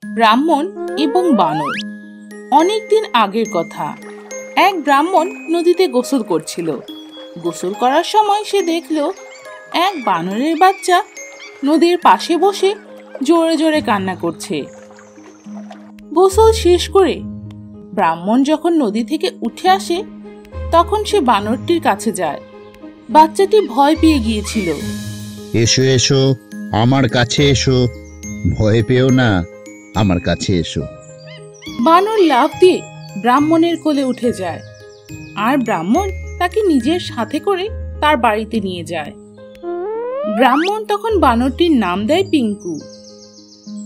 ব্রাহ্মণ এবং বানর। অনেকদিন আগের কথা। এক ব্রাহ্মণ নদীতে গোসল করছিল। গোসল করার সময় সে দেখল এক বানরের বাচ্চা নদীর পাশে বসে জোরে জোরে কান্না করছে। গোসল শেষ করে ব্রাহ্মণ যখন নদী থেকে উঠে আসে তখন সে বানরটির কাছে যায়। বাচ্চাটি ভয় পেয়ে গিয়েছিল। এসো এসো, আমার কাছে এসো, ভয় পেও না, আমার কাছে এসো। বানর লাফ দিয়ে ব্রাহ্মণের কোলে উঠে যায় আর ব্রাহ্মণ তাকে নিজের সাথে করে তার বাড়িতে নিয়ে যায়। ব্রাহ্মণ তখন বানরটির নাম দেয় পিঙ্কু।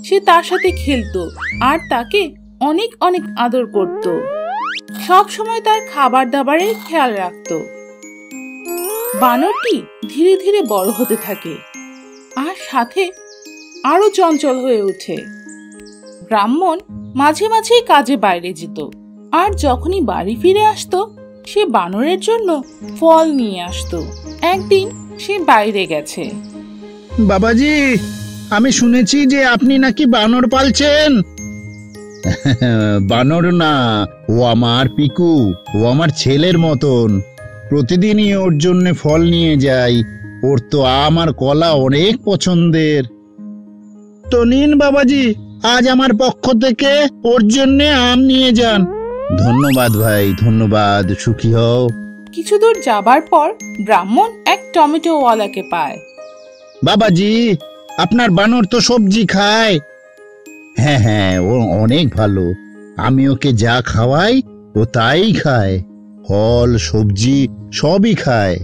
সে তার সাথে খেলতো আর তাকে অনেক অনেক আদর করত। সব সময় তার খাবার দাবারের খেয়াল রাখত। বানরটি ধীরে ধীরে বড় হতে থাকে আর সাথে আরো চঞ্চল হয়ে ওঠে। ব্রাহ্মণ মাঝে মাঝেই কাজে বাইরে যেত আর যখনই বাড়ি ফিরে আসতো সে বানরের জন্য ফল নিয়ে আসতো। একদিন সে বাইরে গেছে। বাবাজি, আমি শুনেছি যে আপনি নাকি বানর পালছেন। বানর না, ও আমার পিকু, ও আমার ছেলের মতন। প্রতিদিনই ওর জন্য ফল নিয়ে যাই। ওর তো আম আর কলা অনেক পছন্দের। তো নিন বাবাজি, আজ আমার পক্ষ থেকে ওর জন্য আম নিয়ে যান। ধন্যবাদ ভাই, ধন্যবাদ, সুখী হও। কিছু দূর যাবার পর ব্রাহ্মণ এক টমেটো ওয়ালাকে পায়। বাবাজি, আপনার বানর তো সবজি খায়। হ্যাঁ হ্যাঁ, ও অনেক ভালো। আমি ওকে যা খাওয়াই ও তাই খায়। ফল সবজি সবই খায়।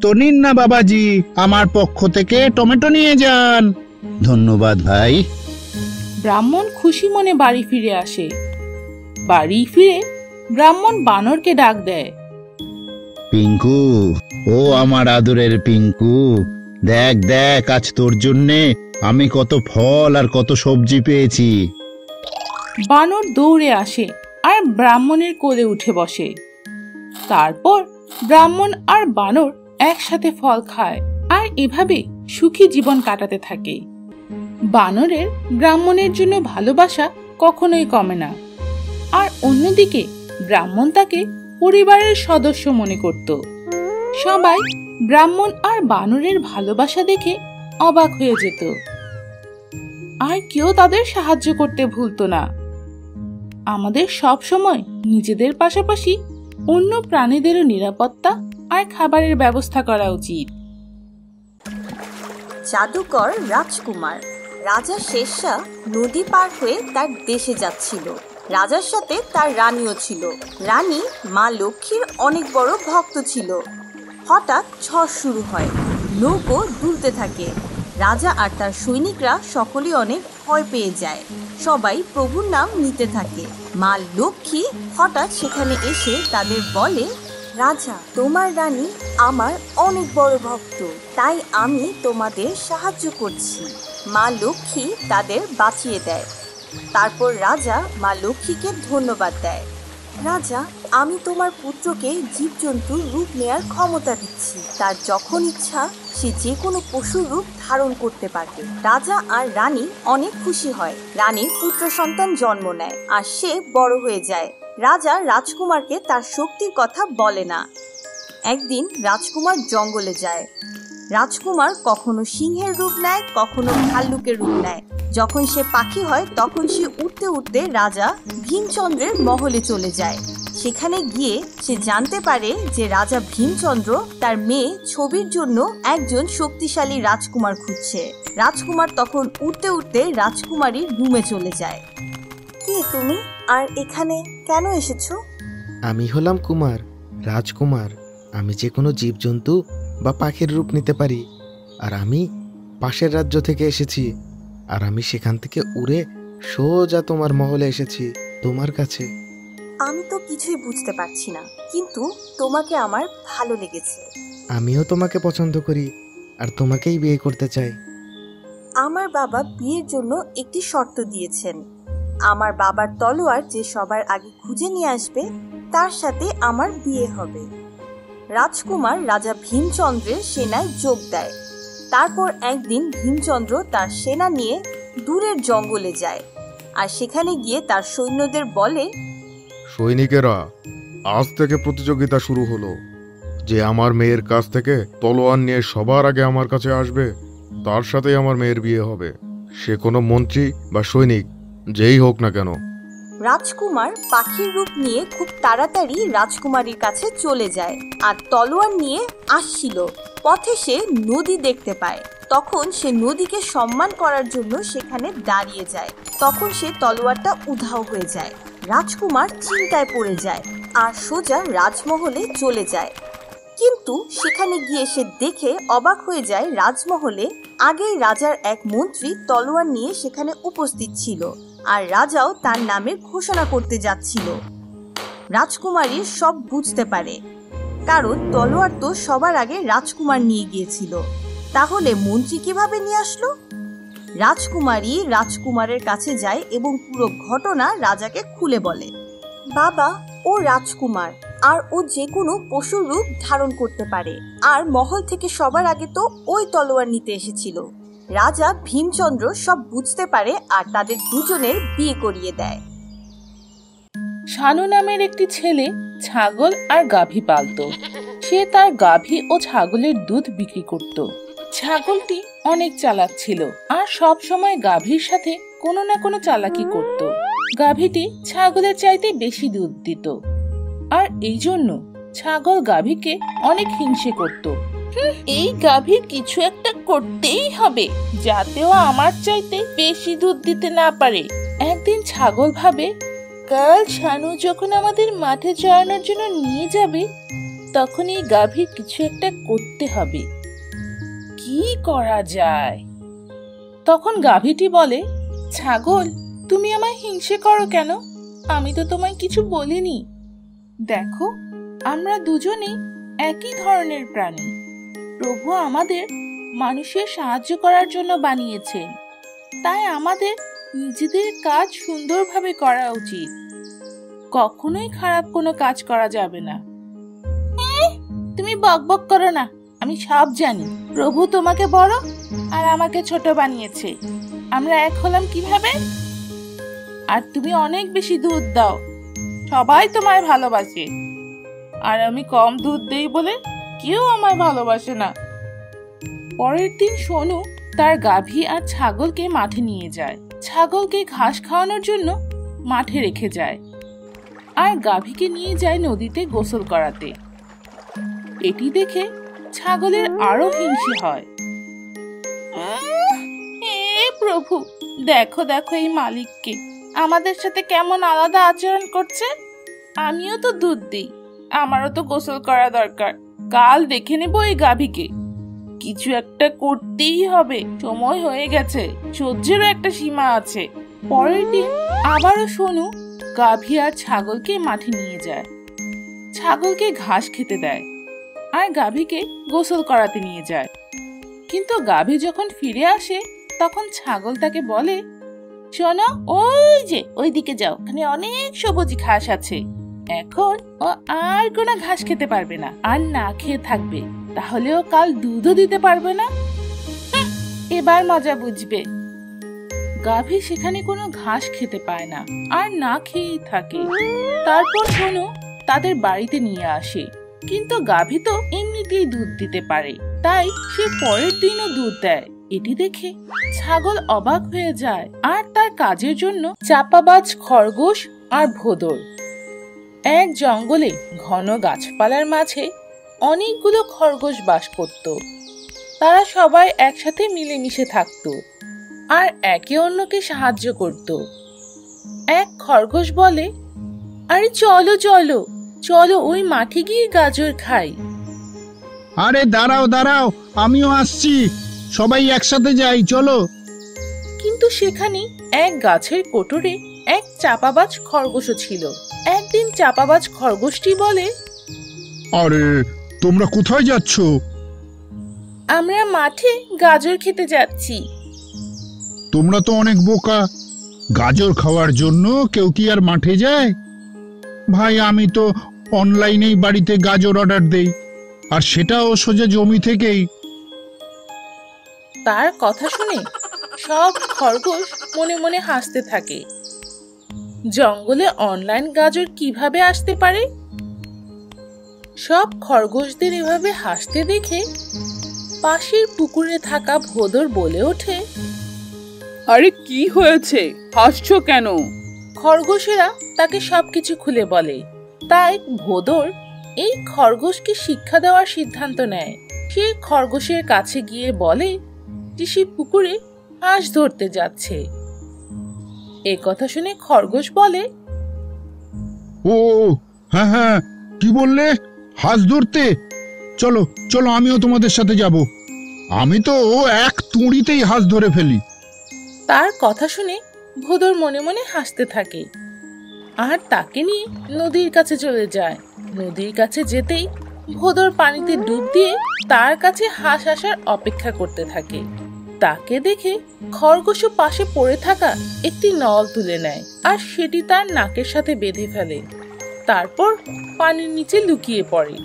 তো নিন না বাবাজি, আমার পক্ষ থেকে টমেটো নিয়ে যান। ধন্যবাদ ভাই। ব্রাহ্মণ খুশি মনে বাড়ি ফিরে আসে। বাড়ি ফিরে ব্রাহ্মণ বানরকে ডাক দেয়। পিঙ্কু, ও আমার আদরের পিঙ্কু, দেখ দেখ, আজ তোর জন্যে আমি কত ফল আর কত সবজি পেয়েছি। বানর দৌড়ে আসে আর ব্রাহ্মণের কোলে উঠে বসে। তারপর ব্রাহ্মণ আর বানর একসাথে ফল খায় আর এভাবে সুখী জীবন কাটাতে থাকে। বানরের ব্রাহ্মণের জন্য ভালোবাসা কখনোই কমে না। আর অন্যদিকে ব্রাহ্মণ তাকে পরিবারের সদস্য মনে করত। সবাই ব্রাহ্মণ আর বানরের ভালোবাসা দেখে অবাক হয়ে যেত আর কেউ তাদের সাহায্য করতে ভুলতো না। আমাদের সব সময় নিজেদের পাশাপাশি অন্য প্রাণীদেরও নিরাপত্তা আর খাবারের ব্যবস্থা করা উচিত। জাদুকর রাজকুমার। রাজা শেরশাহ নদী পার হয়ে তার দেশে যাচ্ছিল। রাজার সাথে তার রানীও ছিল। রানী মা লক্ষ্মীর অনেক বড় ভক্ত ছিল। হঠাৎ ঝড় শুরু হয়, নৌকো দুলতে থাকে। রাজা আর তার সৈনিকরা সকলেই অনেক ভয় পেয়ে যায়। সবাই প্রভুর নাম নিতে থাকে। মা লক্ষ্মী হঠাৎ সেখানে এসে তাদের বলে, রাজা, তোমার রানী আমার অনেক বড় ভক্ত, তাই আমি তোমাদের সাহায্য করছি। মা লক্ষ্মী তাদের বাঁচিয়ে দেয়। তারপর রাজা মা লক্ষ্মীকে ধন্যবাদ দেয়। রাজা, আমি তোমার পুত্রকে জীবজন্তুর রূপ নেয়ার ক্ষমতা দিচ্ছি। তার যখন ইচ্ছা সে যে কোনো পশুর রূপ ধারণ করতে পারবে। রাজা আর রানী অনেক খুশি হয়। রানীর পুত্র সন্তান জন্ম নেয় আর সে বড় হয়ে যায়। রাজা রাজকুমারকে তার শক্তির কথা বলে না। একদিন রাজকুমার জঙ্গলে যায়। রাজকুমার কখনো সিংহের রূপ নেয়, কখনো ভাল্লুকের রূপ নেয়। যখন সে পাখি হয় তখন সে উড়তে উড়তে রাজা ভীমচন্দ্রের মহলে চলে যায়। সেখানে গিয়ে সে জানতে পারে যে রাজা ভীমচন্দ্র তার মেয়ে ছবির জন্য একজন শক্তিশালী রাজকুমার খুঁজছে। রাজকুমার তখন উড়তে উড়তে রাজকুমারীর রুমে চলে যায়। কে তুমি, আর এখানে কেন এসেছো? আমি হলাম কুমার, রাজকুমার। আমি যে কোনো জীবজন্তু বা পাখির রূপ নিতে পারি। আর আমি পাশের রাজ্য থেকে এসেছি। আর আমি সেখান থেকে উড়ে সোজা তোমার মহলে এসেছি, তোমার কাছে। আমি তো কিছুই বুঝতে পারছি না, কিন্তু তোমাকে আমার ভালো লেগেছে। আমিও তোমাকে পছন্দ করি আর তোমাকেই বিয়ে করতে চাই। আমার বাবা বিয়ের জন্য একটি শর্ত দিয়েছেন। আমার বাবার তলোয়ার যে সবার আগে খুঁজে নিয়ে আসবে তার সাথে আমার বিয়ে হবে। রাজকুমার রাজা ভীমচন্দ্রের সেনায় যোগ দেয়। তারপর একদিন ভীমচন্দ্র তার সেনা নিয়ে দূরের জঙ্গলে যায়। আর সেখানে গিয়ে তার সৈন্যদের বলে, সৈনিকেরা, আজ থেকে প্রতিযোগিতা শুরু হলো। যে আমার মেয়ের কাছ থেকে তলোয়ার নিয়ে সবার আগে আমার কাছে আসবে, তার সাথেই আমার মেয়ের বিয়ে হবে। সে কোনো মন্ত্রী বা সৈনিক যেই হোক না কেন। রাজকুমার পাখির রূপ নিয়ে খুব তাড়াতাড়ি রাজকুমারীর কাছে চলে যায় আর তলোয়ার নিয়ে আসছিল। পথে সে নদী দেখতে পায়। তখন সে নদীকে সম্মান করার জন্য সেখানে দাঁড়িয়ে যায়। তখন সে তলোয়ারটা উধাও হয়ে যায়। রাজকুমার চিন্তায় পড়ে যায় আর সোজা রাজমহলে চলে যায়। কিন্তু সেখানে গিয়ে সে দেখে অবাক হয়ে যায়, রাজমহলে আগেই রাজার এক মন্ত্রী তলোয়ার নিয়ে সেখানে উপস্থিত ছিল আর রাজাও তার নামে ঘোষণা করতে যাচ্ছিল। রাজকুমারী সব বুঝতে পারে, কারণ তলোয়ার তো সবার আগে রাজকুমার নিয়ে গিয়েছিল। তাহলে মন্ত্রী কিভাবে নিয়ে আসলো? রাজকুমারী রাজকুমারের কাছে যায় এবং পুরো ঘটনা রাজাকে খুলে বলে। বাবা, ও রাজকুমার আর ও যে কোনো পশুর রূপ ধারণ করতে পারে, আর মহল থেকে সবার আগে তো ওই তলোয়ার নিতে এসেছিল। রাজা ভীমচন্দ্র সব বুঝতে পারে আর তাদের দুজনের বিয়ে করিয়ে দেয়। শানু নামের একটি ছেলে ছাগল আর গাভী পালত। সে তার গাভী ও ছাগলের দুধ বিক্রি করত। ছাগলটি অনেক চালাক ছিল আর সব সময় গাভীর সাথে কোনো না কোনো চালাকি করত। গাভীটি ছাগলের চাইতে বেশি দুধ দিত আর এই জন্য ছাগল গাভীকে অনেক হিংসে করত। এই গাভীর কিছু একটা করতেই হবে যাতেও আমার চাইতে বেশি দুধ দিতে না পারে। একদিন ছাগল ভাবে, কাল শানু যখন আমাদের মাঠে চড়ানোর জন্য নিয়ে যাবে, তখন এই গাভীর কিছু একটা করতে হবে। কি করা যায়? তখন গাভীটি বলে, ছাগল, তুমি আমায় হিংসে করো কেন? আমি তো তোমায় কিছু বলিনি। দেখো, আমরা দুজনে একই ধরনের প্রাণী। প্রভু আমাদের মানুষের সাহায্য করার জন্য বানিয়েছেন, তাই আমাদের নিজেদের কাজ সুন্দরভাবে করা উচিত। কখনোই খারাপ কোনো কাজ করা যাবে না। তুমি বকবক করো না, আমি সব জানি। প্রভু তোমাকে বড় আর আমাকে ছোট বানিয়েছে। আমরা এক হলাম কিভাবে? আর তুমি অনেক বেশি দুধ দাও, সবাই তোমায় ভালোবাসে। আর আমি কম দুধ দেই বলে কেউ আমায় ভালোবাসে না। পরের দিন সোনু তার গাভী আর ছাগলকে মাঠে নিয়ে যায়। ছাগলকে ঘাস খাওয়ানোর জন্য মাঠে রেখে যায় আর গাভীকে নিয়ে যায় নদীতে গোসল করাতে। এটি দেখে ছাগলের আরো হিংসে হয়। প্রভু, দেখো দেখো এই মালিককে, আমাদের সাথে কেমন আলাদা আচরণ করছে। আমিও তো দুধ দিই, আমারও তো গোসল করা দরকার। কাল দেখে নেব এই গাভীকে। কিছু একটা করতেই হবে, সময় হয়ে গেছে, সহ্যেরও একটা সীমা আছে। পরের দিন আবারও সোনু গাভী আর ছাগলকে মাঠে নিয়ে যায়। ছাগলকে ঘাস খেতে দেয় আর গাভীকে গোসল করাতে নিয়ে যায়। কিন্তু গাভী যখন ফিরে আসে, তখন ছাগল তাকে বলে, শোনো, ওই যে ওইদিকে যাও, ওখানে অনেক সবুজ ঘাস আছে। এখন ও আর কোনো ঘাস খেতে পারবে না, আর না খেয়ে থাকবে, তাহলে ও কাল দুধও দিতে পারবে না। এবার মজা বুঝবে। গাভী সেখানে কোনো ঘাস খেতে পায় না আর না খেয়েই থাকে। তারপর সোনু তাদের বাড়িতে নিয়ে আসে, কিন্তু গাভী তো এমনিতেই দুধ দিতে পারে, তাই সে পরের দিনও দুধ দেয়। এটি দেখে ছাগল অবাক হয়ে যায় আর তার কাজের জন্য চাপাবাজ খরগোশ আর ভোদর। এক জঙ্গলে ঘন গাছপালার মাঝে অনেকগুলো খরগোশ বাস করত। তারা সবাই একসাথে মিলেমিশে থাকত আর একে অন্যকে সাহায্য করত। এক খরগোশ বলে, আরে চলো চলো চলো, ওই মাঠে গিয়ে গাজর খাই। আরে দাঁড়াও দাঁড়াও, আমিও আসছি, সবাই একসাথে যাই, চলো। কিন্তু সেখানে এক গাছের কোটরে এক চাপাবাজ খরগোশও ছিল। একদিন চাপাবাজ খরগোশটি বলে, আরে তোমরা কোথায় যাচ্ছ? আমরা মাঠে গাজর খেতে যাচ্ছি। তোমরা তো অনেক বোকা, গাজর খাওয়ার জন্য কেউ কি আর মাঠে যায়? ভাই, আমি তো অনলাইনেই বাড়িতে গাজর অর্ডার দেই, আর সেটাও সোজা জমি থেকেই। তার কথা শুনে সব খরগোশ মনে মনে হাসতে থাকে জঙ্গলে অনলাইন গাজর কিভাবে আসতে পারে? সব খরগোশদের এভাবে হাসতে দেখে পাশের পুকুরে থাকা ভোদর বলে ওঠে, আরে কি হয়েছে, হাসছো কেন? খরগোশেরা তাকে সবকিছু খুলে বলে। তাই ভোদর এই খরগোশকে শিক্ষা দেওয়ার সিদ্ধান্ত নেয়। সে খরগোশের কাছে গিয়ে বলে যে সে পুকুরে হাঁস ধরতে যাচ্ছে। এ কথা শুনে খরগোশ বলে, ও হ্যাঁ হ্যাঁ, কি বললে? হাঁস ধরতে? চলো চলো, আমিও তোমাদের সাথে যাব। আমি তো এক তুড়িতেই হাঁস ধরে ফেলি। তার কথা শুনে ভোদর মনে মনে হাসতে থাকে আর তাকে নিয়ে নদীর কাছে চলে যায়। নদীর কাছে যেতেই ভোদর পানিতে ডুব দিয়ে তার কাছে হাঁস আসার অপেক্ষা করতে থাকে। তাকে দেখে খরগোশও পাশে পড়ে থাকা একটি নল তুলে নেয় আর সেটি তার নাকের সাথে বেঁধে ফেলে। তারপর পানির নিচে লুকিয়ে পড়ে।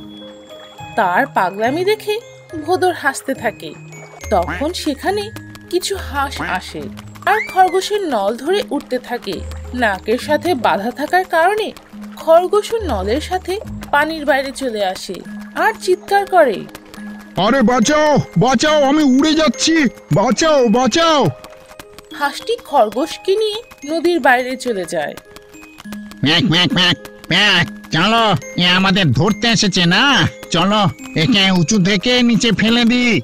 তার পাগলামি দেখে ভোদর হাসতে থাকে। তখন সেখানে কিছু হাঁস আসে আর খরগোশের নল ধরে উঠতে থাকে। নাকের সাথে বাধা থাকার কারণে খরগোশ নলের সাথে পানির বাইরে চলে আসে আর চিৎকার করে, আরে বাঁচাও বাঁচাও, আমি উড়ে যাচ্ছি, বাঁচাও বাঁচাও। হাঁসটি খরগোশকে নিয়ে নদীর বাইরে চলে যায়। ম্যাক ম্যাক ম্যাক ম্যাক, চলো, এ আমাদের ধরতে এসেছে না, চলো একে উঁচু থেকে নিচে ফেলে দিই।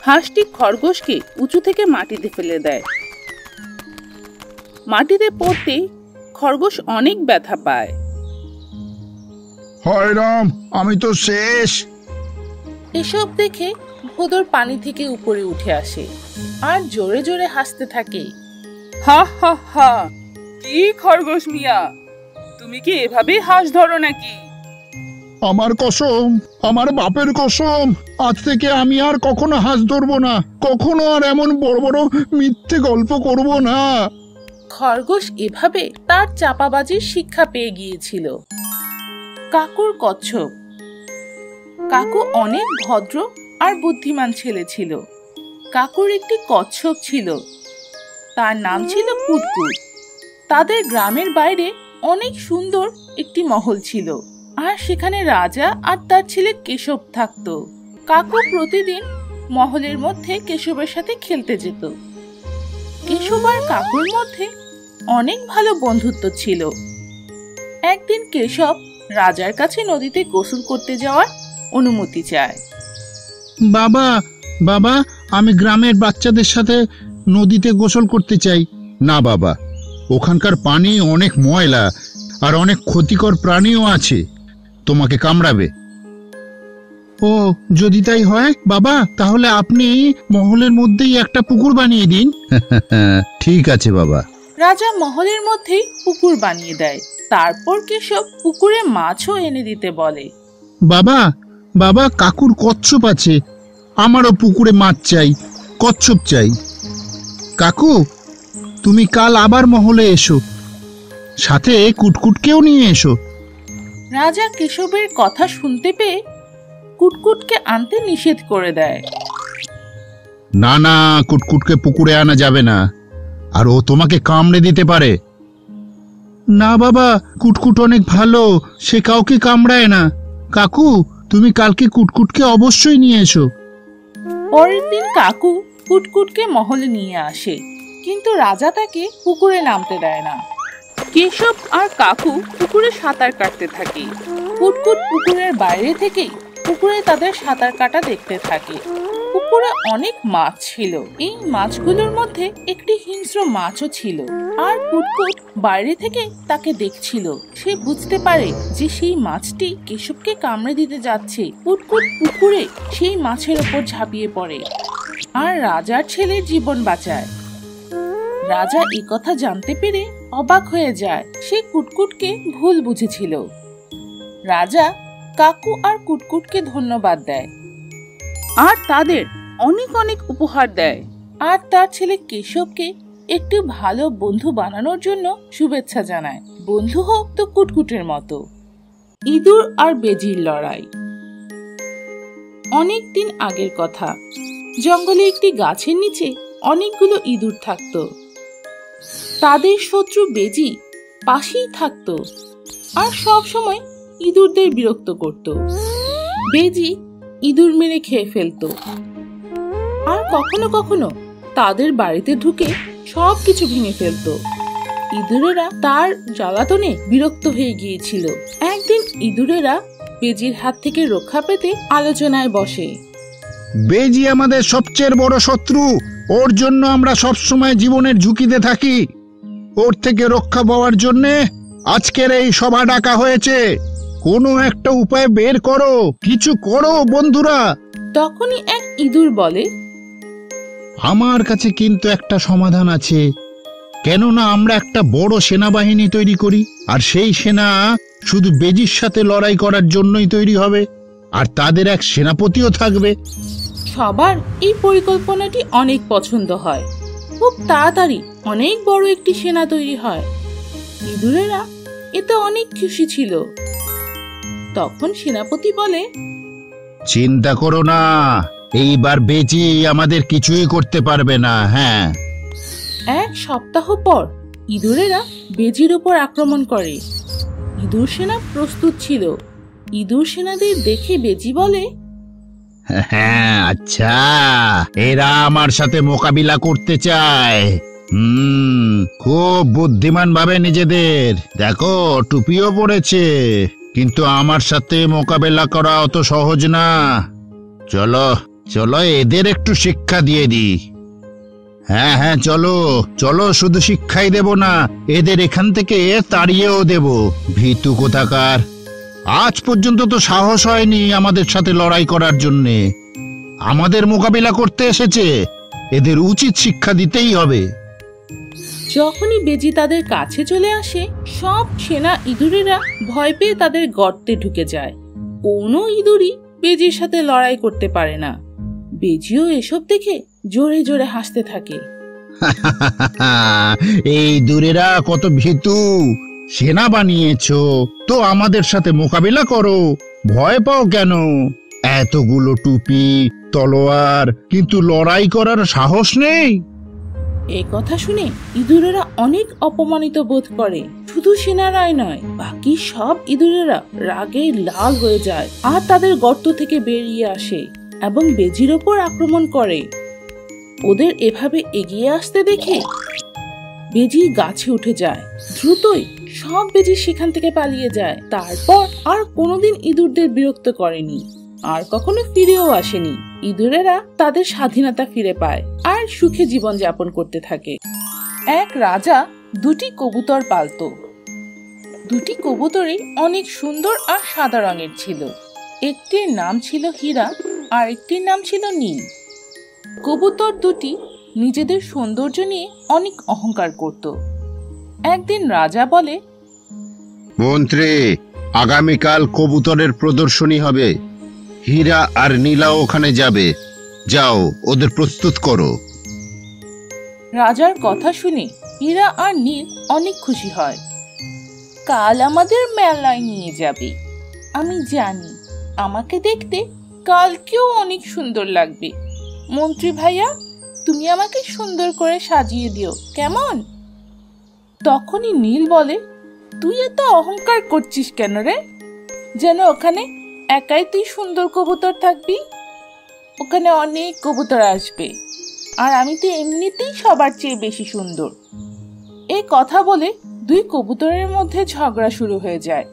হাঁসটি খরগোশকে উঁচু থেকে মাটিতে ফেলে দেয়। মাটিতে পড়তে খরগোশ অনেক ব্যথা পায়। হায় রাম, আমি তো শেষ। এসব দেখে ভোদর পানি থেকে উপরে উঠে আসে আর জোরে জোরে হাসতে থাকে। হা হা হা, কি খরগোশ মিয়া, তুমি কি এভাবে হাঁস ধরো নাকি? আমার কসম, আমার বাপের কসম, আজ থেকে আমি আর কখনো হাঁস ধরবো না, কখনো আর এমন বড় বড় মিথ্যে গল্প করব না। খরগোশ এভাবে তার চাপাবাজির শিক্ষা পেয়ে গিয়েছিল। কাকুর কচ্ছপ। কাকু অনেক ভদ্র আর বুদ্ধিমান ছেলে ছিল। কাকুর একটি কচ্ছপ ছিল, তার নাম ছিল কুটকুট। তাদের গ্রামের বাইরে অনেক সুন্দর একটি মহল ছিল আর সেখানে রাজা আর তার ছেলে কেশব থাকতো। কাকু প্রতিদিন মহলের মধ্যে কেশবের সাথে খেলতে যেত। কেশব আর কাকুর মধ্যে অনেক ভালো বন্ধুত্ব ছিল। একদিন কেশব রাজার কাছে নদীতে গোসল করতে যাওয়ার অনুমতি চায়। বাবা বাবা, আমি গ্রামের বাচ্চাদের সাথে নদীতে গোসল করতে চাই। না বাবা, ওখানকার পানি অনেক ময়লা আর অনেক ক্ষতিকর প্রাণীও আছে, তোমাকে কামড়াবে। ও যদি তাই হয় বাবা, তাহলে আপনি মহলের মধ্যেই একটা পুকুর বানিয়ে দিন। ঠিক আছে বাবা। রাজা মহলের মধ্যেই পুকুর বানিয়ে দেয়। তারপর কেশব পুকুরে মাছও এনে দিতে বলে। বাবা বাবা, কাকুর কচ্ছপ আছে, আমারও পুকুরে মাছ চাই, কচ্ছপ চাই। কাকু, তুমি কাল আবার মহলে এসো, সাথে কুটকুটকেও নিয়ে এসো। রাজা কেশবের কথা শুনতে পেয়ে কুটকুটকে আনতে নিষেধ করে দেয়। না না, কুটকুটকে পুকুরে আনা যাবে না, আর ও তোমাকে কামড়ে দিতে পারে। না বাবা, কুটকুট অনেক ভালো, সে কাউকে কামড়ায় না। কাকু, তুমি কালকে কুটকুটকে অবশ্যই নিয়ে এসো। পরের দিন কাকু কুটকুটকে মহলে নিয়ে আসে, কিন্তু রাজা তাকে পুকুরে নামতে দেয় না। কেশব আর কাকু পুকুরে সাঁতার কাটতে থাকে। কুটকুট পুকুরের বাইরে থেকেই পুকুরে তাদের সাঁতার কাটা দেখতে থাকে। পুকুরে অনেক মাছ ছিল। এই মাছগুলোর মধ্যে একটি হিংস্র মাছও ছিল, আর কুটকুট বাইরে থেকে তাকে দেখছিল। সে বুঝতে পারে যে সেই মাছটি কেশবকে কামড়ে দিতে যাচ্ছে। কুটকুট পুকুরে সেই মাছের ওপর ঝাঁপিয়ে পড়ে আর রাজার ছেলের জীবন বাঁচায়। রাজা এই কথা জানতে পেরে অবাক হয়ে যায়। সে কুটকুটকে ভুল বুঝেছিল। রাজা কাকু আর কুটকুটকে ধন্যবাদ দেয় আর তাদের অনেক অনেক উপহার দেয়, আর তার ছেলে কেশবকে একটু ভালো বন্ধু বানানোর জন্য শুভেচ্ছা জানায়। বন্ধু হোক তো কুটকুটের মতো। ইঁদুর আর বেজির লড়াই। অনেক দিন আগের কথা। জঙ্গলে একটি গাছের নিচে অনেকগুলো ইঁদুর থাকতো। তাদের শত্রু বেজি পাশেই থাকতো আর সব সময় ইঁদুরদের বিরক্ত করত। বেজি ইঁদুর মেরে খেয়ে ফেলতো আর কখনো কখনো তাদের বাড়িতে ঢুকে সবকিছু ভেঙে ফেলতো। ইঁদুরেরা তার জ্বালাতনে বিরক্ত হয়ে গিয়েছিল। একদিন ইঁদুরেরা বেজির হাত থেকে রক্ষা পেতে আলোচনায় বসে। বেজি আমাদের সবচেয়ে বড় শত্রু, ওর জন্য আমরা সবসময় জীবনের ঝুঁকিতে থাকি। ওর থেকে রক্ষা পাওয়ার জন্য আজকের এই সভা ডাকা হয়েছে। কোনো একটা উপায় বের করো, কিছু করো বন্ধুরা। তখনই এক ইঁদুর বলে, আমার কাছে কিন্তু একটা সমাধান আছে। কেননা আমরা একটা বড় সেনাবাহিনী তৈরি করি, আর সেই সেনা শুধু বেজির সাথে লড়াই করার জন্যই তৈরি হবে, আর তাদের এক সেনাপতিও থাকবে। সবার এই পরিকল্পনাটি অনেক পছন্দ হয়। খুব তাড়াতাড়ি অনেক বড় একটি সেনা তৈরি হয়। ইঁদুরেরা এতে অনেক খুশি ছিল। তখন সেনাপতি বলে, চিন্তা করো না, এইবার বেজি আমাদের কিছুই করতে পারবে না। হ্যাঁ, এক সপ্তাহ পর ইঁদুরেরা বেজির উপর আক্রমণ করে। ইঁদুর সেনা প্রস্তুত ছিল। ইঁদুর সেনাদের দেখে বেজি বলে, হ্যাঁ, আচ্ছা, এরা আমার সাথে মোকাবিলা করতে চায়। খুব বুদ্ধিমান ভাবে নিজেদের। দেখো, টুপিও পড়েছে, কিন্তু আমার সাথে মোকাবেলা করা অত সহজ না। চলো চলো, এদের একটু শিক্ষা দিয়ে দিই। হ্যাঁ হ্যাঁ, চলো চলো, শুধু শিক্ষাই দেব না, এদের এখান থেকে তাড়িয়েও দেব। ভীতু কোথাকার, আজ পর্যন্ত তো সাহস হয়নি আমাদের সাথে লড়াই করার জন্যে। আমাদের মোকাবিলা করতে এসেছে, এদের উচিত শিক্ষা দিতেই হবে। যখনই বেজি তাদের কাছে চলে আসে, সব সেনা ইঁদুরেরা ভয় পেয়ে তাদের গর্তে ঢুকে যায়। কোনো ইঁদুরই বেজির সাথে লড়াই করতে পারে না। বেজিও এসব দেখে জোরে জোরে হাসতে থাকে। এই দূরেরা কত ভীতু, সেনা বানিয়েছো তো আমাদের সাথে মোকাবিলা করো, ভয় পাও কেন? এতগুলো টুপি, তলোয়ার, কিন্তু লড়াই করার সাহস নেই। এই কথা শুনে ইঁদুরেরা অনেক অপমানিত বোধ করে। শুধু সেনারাই নয়, বাকি সব ইঁদুরেরা রাগে লাল হয়ে যায় আর তাদের গর্ত থেকে বেরিয়ে আসে এবং বেজির ওপর আক্রমণ করে। ওদের এভাবে এগিয়ে আসতে দেখে বেজি গাছে উঠে যায়। দ্রুতই সব বেজি সেখান থেকে পালিয়ে যায়। তারপর আর কোনোদিন ইঁদুরদের বিরক্ত করেনি, আর কখনো ফিরেও আসেনি। ইঁদুরেরা তাদের স্বাধীনতা ফিরে পায় আর সুখে জীবন যাপন করতে থাকে। এক রাজা দুটি কবুতর পালতো। দুটি কবুতরই অনেক সুন্দর আর সাদা রঙের ছিল। একটির নাম ছিল হীরা আর একটির নাম ছিল নীল। কবুতর দুটি নিজেদের সৌন্দর্য নিয়ে অনেক অহংকার করত। একদিন রাজা বলে, মন্ত্রী, আগামীকাল কবুতরের প্রদর্শনী হবে। হীরা আর নীলা ওখানে যাবে। যাও, ওদের প্রস্তুত করো। রাজার কথা শুনে হীরা আর নীল অনেক খুশি হয়। কাল আমাদের মেলায় নিয়ে যাবে। আমি জানি আমাকে দেখতে কালকেও অনেক সুন্দর লাগবে। মন্ত্রী ভাইয়া, তুমি আমাকে সুন্দর করে সাজিয়ে দিও, কেমন? তখনই নীল বলে, তুই এত অহংকার করছিস কেন রে? যেন ওখানে একাই তুই সুন্দর কবুতর থাকবি। ওখানে অনেক কবুতর আসবে, আর আমি তো এমনিতেই সবার চেয়ে বেশি সুন্দর। এই কথা বলে দুই কবুতরের মধ্যে ঝগড়া শুরু হয়ে যায়।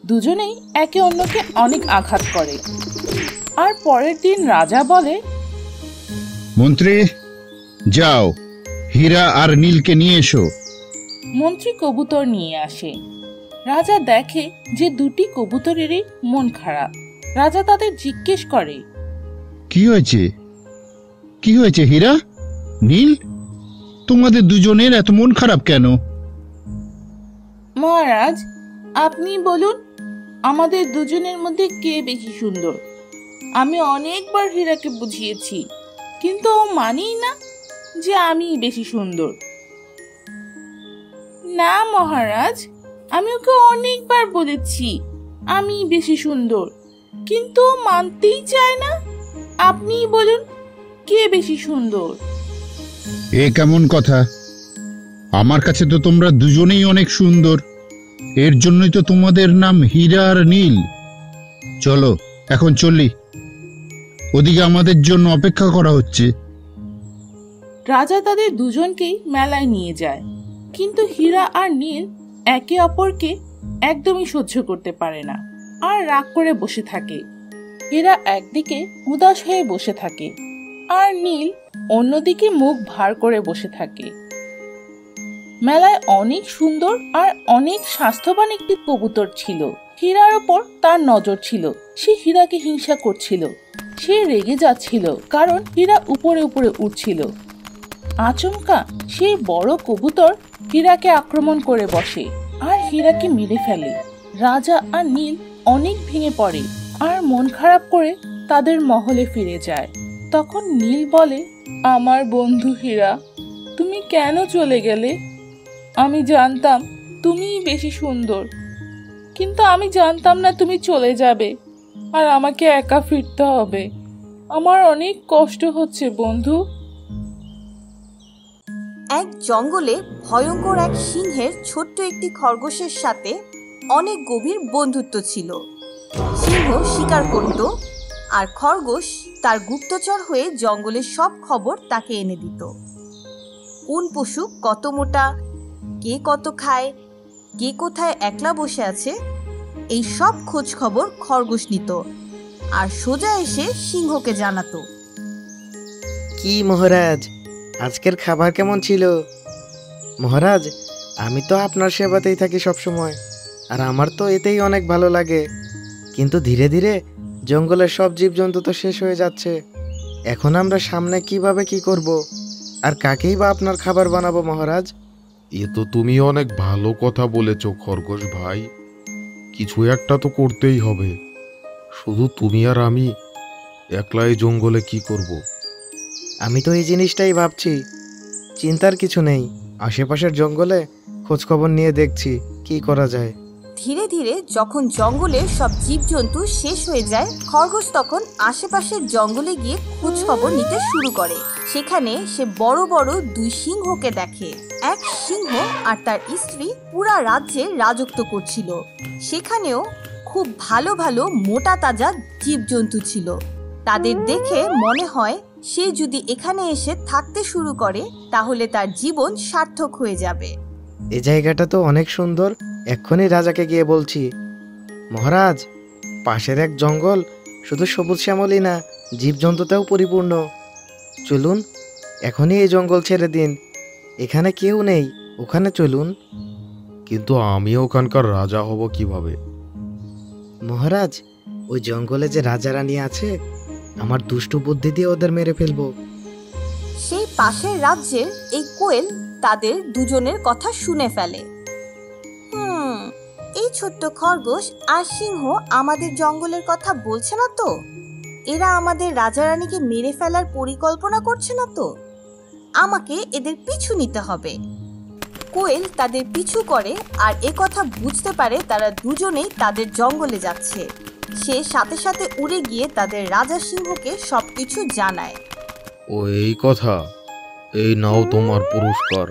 দুজনেই একে অন্যকে অনেক আঘাত করে। আর পরের দিন রাজা বলে, মন্ত্রী, যাও, হীরা আর নীলকে নিয়ে এসো। মন্ত্রী কবুতর নিয়ে আসে। রাজা দেখে যে দুটি কবুতরেরই মন খারাপ। রাজা তাদের জিজ্ঞেস করে, কি হয়েছে? কি হয়েছে হীরা, নীল? তোমাদের দুজনের এত মন খারাপ কেন? মহারাজ, আপনি বলুন, আমাদের দুজনের মধ্যে কে বেশি সুন্দর? আমি অনেকবার হীরাকে বুঝিয়েছি, কিন্তু ও মানেই না যে আমি বেশি সুন্দর। না মহারাজ, আমি ওকে অনেকবার বলেছি আমি বেশি সুন্দর, কিন্তু ও মানতেই চায় না। আপনিই বলুন, কে বেশি সুন্দর? এ কেমন কথা? আমার কাছে তো তোমরা দুজনেই অনেক সুন্দর, এর জন্যই তো তোমাদের নাম হীরা আর নীল। চলো এখন চলি, ওদিকে আমাদের জন্য অপেক্ষা করা হচ্ছে। রাজা তাদের দুজনকেই মেলায় নিয়ে যায়, কিন্তু হীরা আর নীল একে অপরকে একদমই সহ্য করতে পারে না আর রাগ করে বসে থাকে। হীরা একদিকে উদাস হয়ে বসে থাকে আর নীল অন্যদিকে মুখ ভার করে বসে থাকে। মেলায় অনেক সুন্দর আর অনেক স্বাস্থ্যবান একটি কবুতর ছিল। হীরার ওপর তার নজর ছিল। সে হীরাকে হিংসা করছিল। সে রেগে যাচ্ছিল কারণ হীরা উপরে উপরে উঠছিল। আচমকা সেই বড় কবুতর হীরাকে আক্রমণ করে বসে আর হীরাকে মেরে ফেলে। রাজা আর নীল অনেক ভেঙে পড়ে আর মন খারাপ করে তাদের মহলে ফিরে যায়। তখন নীল বলে, আমার বন্ধু হীরা, তুমি কেন চলে গেলে? আমি জানতাম তুমিই বেশি সুন্দর, কিন্তু আমি জানতাম না তুমি চলে যাবে আর আমাকে একা ফিরতে হবে। আমার অনেক কষ্ট হচ্ছে বন্ধু। এক জঙ্গলে ভয়ঙ্কর এক সিংহের ছোট্ট একটি খরগোশের সাথে অনেক গভীর বন্ধুত্ব ছিল। সিংহ শিকার করত আর খরগোশ তার গুপ্তচর হয়ে জঙ্গলের সব খবর তাকে এনে দিত। কোন পশু কত মোটা, কে কত খায়, কে কোথায় একলা বসে আছে, এই সব খোঁজ খবর খরগোশ নিত আর সোজা এসে সিংহকে জানাতো। কি মহারাজ, আজকের খাবার কেমন ছিল? মহারাজ, আমি তো আপনার সেবাতেই থাকি সব সময়, আর আমার তো এতেই অনেক ভালো লাগে। কিন্তু ধীরে ধীরে জঙ্গলের সব জীবজন্তু তো শেষ হয়ে যাচ্ছে। এখন আমরা সামনে কিভাবে কি করব, আর কাকেই বা আপনার খাবার বানাবো মহারাজ? এ তো তুমি অনেক ভালো কথা বলেছ খরগোশ ভাই, কিছু একটা তো করতেই হবে। শুধু তুমি আর আমি একলা এই জঙ্গলে কি করব? আমি তো এই জিনিসটাই ভাবছি। চিন্তার কিছু নেই, আশেপাশের জঙ্গলে খোঁজ খবর নিয়ে দেখছি কি করা যায়। ধীরে ধীরে যখন জঙ্গলের সব জীবজন্তু শেষ হয়ে যায়, খরগোশ তখন আশেপাশের জঙ্গলে গিয়ে খোঁজ খবর নিতে শুরু করে। সেখানে সে বড় বড় দুই সিংহকে দেখে। এক সিংহ আর তার স্ত্রী পুরা রাজ্যে রাজত্ব করছিল। সেখানেও খুব ভালো ভালো মোটা তাজা জীবজন্তু ছিল। তাদের দেখে মনে হয় সে যদি এখানে এসে থাকতে শুরু করে তাহলে তার জীবন সার্থক হয়ে যাবে। এই জায়গাটা তো অনেক সুন্দর, এক্ষুনি রাজাকে গিয়ে বলছি। মহারাজ, পাশের এক জঙ্গল শুধু সবুজ শ্যামলই না, জীবজন্তুতেও পরিপূর্ণ। চলুন এখনই এই জঙ্গল ছেড়ে দিন, এখানে কেউ নেই, ওখানে চলুন। কিন্তু আমি ওখানকার রাজা হব কিভাবে? মহারাজ, ওই জঙ্গলে যে রাজা রানী আছে, আমার দুষ্টু বুদ্ধি দিয়ে ওদের মেরে ফেলবো। সেই পাশের রাজ্যের এই কোয়েল তাদের দুজনের কথা শুনে ফেলে। এই ছোট্ট খরগোশ আর সিংহ আমাদের জঙ্গলের কথা বলছে না তো? এরা আমাদের রাজা রানীকে মেরে ফেলার পরিকল্পনা করছে না তো? আমাকে এদের পিছু নিতে হবে। কোয়েল তাদের পিছু করে আর এ কথা বুঝতে পারে তারা দুজনেই তাদের জঙ্গলে যাচ্ছে। সে সাথে সাথে উড়ে গিয়ে তাদের রাজা সিংহকে সবকিছু জানায়। ও এই কথা, এই নাও তোমার পুরস্কার।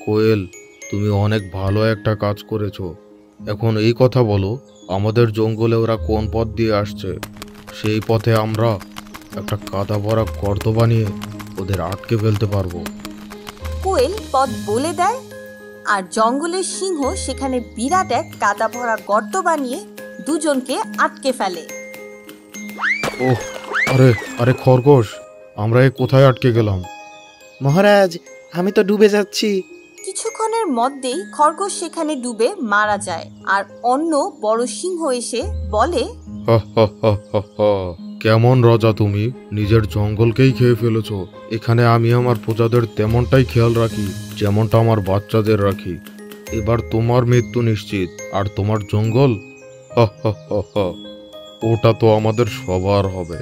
কোয়েল, তুমি অনেক ভালো একটা কাজ করেছো। এখন এই কথা বলো, আমাদের জঙ্গলে ওরা কোন পথ দিয়ে আসছে? সেই পথে আমরা একটা কাদা ভরা গর্ত বানিয়ে ওদের আটকে ফেলতে পারবো। কোয়েল পথ বলে দেয় আর জঙ্গলের সিংহ সেখানে বিরাট এক কাদা ভরা গর্ত বানিয়ে দুজনকে আটকে ফেলে। ওহ, আরে আরে খরগোশ, আমরা এ কোথায় আটকে গেলাম? মহারাজ, আমি তো ডুবে যাচ্ছি। কিছুক্ষণের মধ্যেই খরগোশ সেখানে ডুবে মারা যায় আর অন্য বড় সিংহ এসে বলে, হা হা হা হা হা, কেমন রাজা তুমি, নিজের জঙ্গলকেই খেয়ে ফেলেছো। এখানে আমি আমার প্রজাদের তেমনটাই খেয়াল রাখি যেমনটা আমার বাচ্চাদের রাখি। এবার তোমার মৃত্যু নিশ্চিত, আর তোমার জঙ্গল, হা হা হা হা, ওটা তো আমাদের সবার হবে।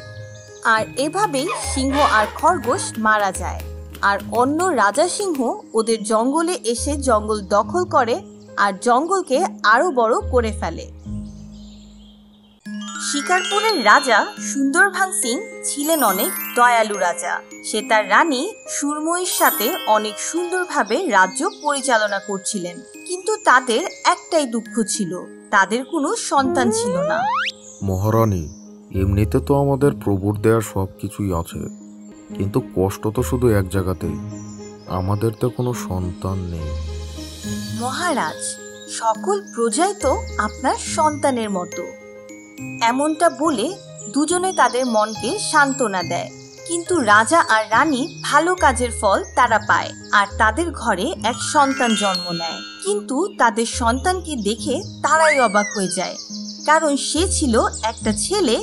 আর এভাবেই সিংহ আর খরগোশ মারা যায়। আর অন্য রাজা সিংহ ওদের জঙ্গলে এসে জঙ্গল দখল করে আর জঙ্গলকে আরো বড় করে ফেলে। শিকারপুরের রাজা সুন্দরভান সিং ছিলেন অনেক দয়ালু রাজা। সে তার রানী সুরময়ীর সাথে অনেক সুন্দরভাবে রাজ্য পরিচালনা করছিলেন, কিন্তু তাদের একটাই দুঃখ ছিল, তাদের কোনো সন্তান ছিল না। মহারানী, এমনিতে তো আমাদের প্রভুর দেওয়ার সব কিছুই আছে, কিন্তু কষ্ট তো শুধু এক জায়গাতেই, আমাদের তো কোনো সন্তান নেই। মহারাজ, সকল প্রজাই তো আপনার সন্তানের মতো। এমনটা বলে দুজনে তাদের মনকে সান্ত্বনা দেয়। কিন্তু রাজা আর রানী ভালো কাজের ফল তারা পায়, আর তাদের ঘরে এক সন্তান জন্ম নেয়। কিন্তু তাদের সন্তানকে দেখে তারাই অবাক হয়ে যায়, কারণ সে ছিল একটা ছেলে,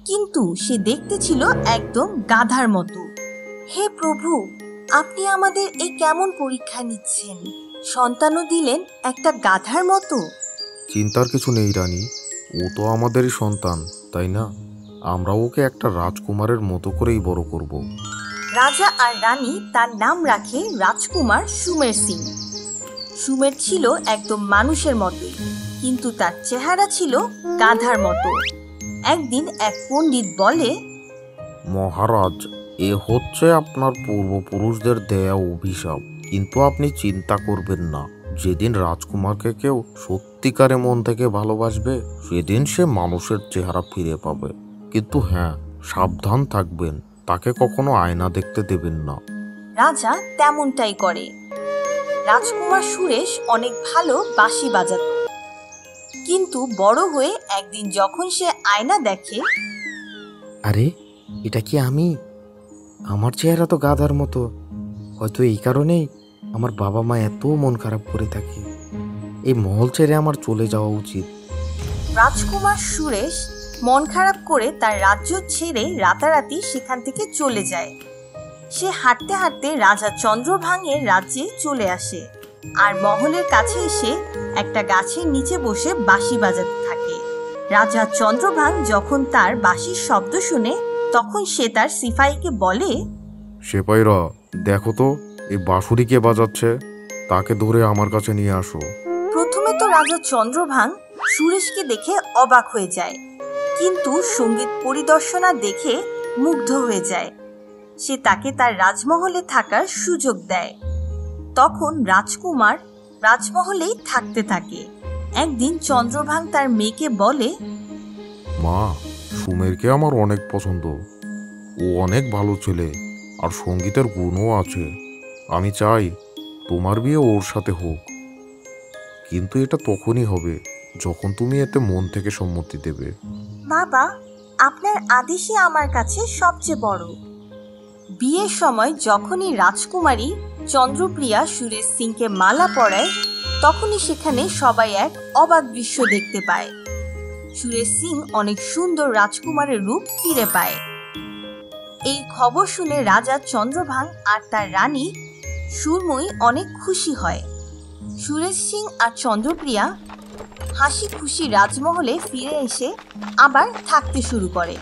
কিন্তু সে দেখতে ছিল একদম গাধার মতো। হে প্রভু, আপনি আমাদের এই কেমন পরীক্ষা নিচ্ছেন? সন্তানও দিলেন একটা গাধার মতো। চিন্তার কিছু নেই রানী, ও তো আমাদেরই সন্তান, তাই না? আমরা ওকে একটা রাজকুমারের মতো করেই বড় করব। রাজা আর রানী তার নাম রাখে রাজকুমার সুমের সিং। সুমের ছিল একদম মানুষের মতোই, কিন্তু তার চেহারা ছিল গাধার মতো। একদিন এক পণ্ডিত বলে, মহারাজ, এ হচ্ছে আপনার পূর্বপুরুষদের দেয়া অভিশাপ, কিন্তু আপনি চিন্তা করবেন না। যেদিন রাজকুমারকে কেউ সত্যিকারে মন থেকে ভালোবাসবে, সেদিন সে মানুষের চেহারা ফিরে পাবে। কিন্তু হ্যাঁ, সাবধান থাকবেন, তাকে কখনো আয়না দেখতে দেবেন না। রাজা তেমনটাই করে। রাজকুমার সুরেশ অনেক ভালো বাঁশি বাজাত, কিন্তু বড় হয়ে একদিন যখন সে আয়না দেখে, আরে এটা কি আমি? আমার চেহারা তো গাধার মতো। হয়তো এই কারণেই আমার বাবা মা এত মন খারাপ করে থাকে। এই মহল ছেড়ে আমার চলে যাওয়া উচিত। রাজকুমার সুরেশ মন খারাপ করে তার রাজ্য ছেড়ে রাতারাতি সেখান থেকে চলে যায়। সে হাঁটতে হাঁটতে রাজা চন্দ্রভাঙের রাজ্যে চলে আসে, আর মহলের কাছে এসে একটা গাছের নিচে বসে বাঁশি বাজাতে থাকে। রাজা চন্দ্রভাঙ যখন তার বাঁশির শব্দ শুনে, তখন সে তার সিপাহীকে বলে, সেপাইরা, দেখো তো এই বাঁশুরি কে বাজাচ্ছে, তাকে ধরে আমার কাছে নিয়ে আসো। প্রথমে তো রাজা চন্দ্রভাঙ সুরেশকে দেখে অবাক হয়ে যায়, কিন্তু সঙ্গীত পরিদর্শনা দেখে মুগ্ধ হয়ে যায়। সে তাকে তার রাজমহলে থাকার সুযোগ দেয়। তখন রাজকুমার রাজমহলেই থাকতে থাকে। একদিন চন্দ্রভাঙ তার মেয়েকে বলে, মা, সুমেরকে আমার অনেক পছন্দ, ও অনেক ভালো ছেলে, আর সঙ্গীতের গুণও আছে। আমি চাই তোমার বিয়ে ওর সাথে হোক, কিন্তু এটা তখনই হবে যখন তুমি এতে মন থেকে সম্মতি দেবে। বাবা, আপনার আদেশই আমার কাছে সবচেয়ে বড়। বিয়ের সময় যখনই রাজকুমারী চন্দ্রপ্রিয়া সুরেশ সিংকে মালা পরায়, তখনই সেখানে সবাই এক অবাক দৃশ্য দেখতে পায়। সুরেশ সিং অনেক সুন্দর রাজকুমারের রূপ ফিরে পায়। এই খবর শুনে রাজা চন্দ্রভাঙ আর তার রানী সুরময়ী অনেক খুশি হয়। সুরেশ সিং আর চন্দ্রপ্রিয়া হাসি খুশি রাজমহলে ফিরে এসে আবার থাকতে শুরু করে।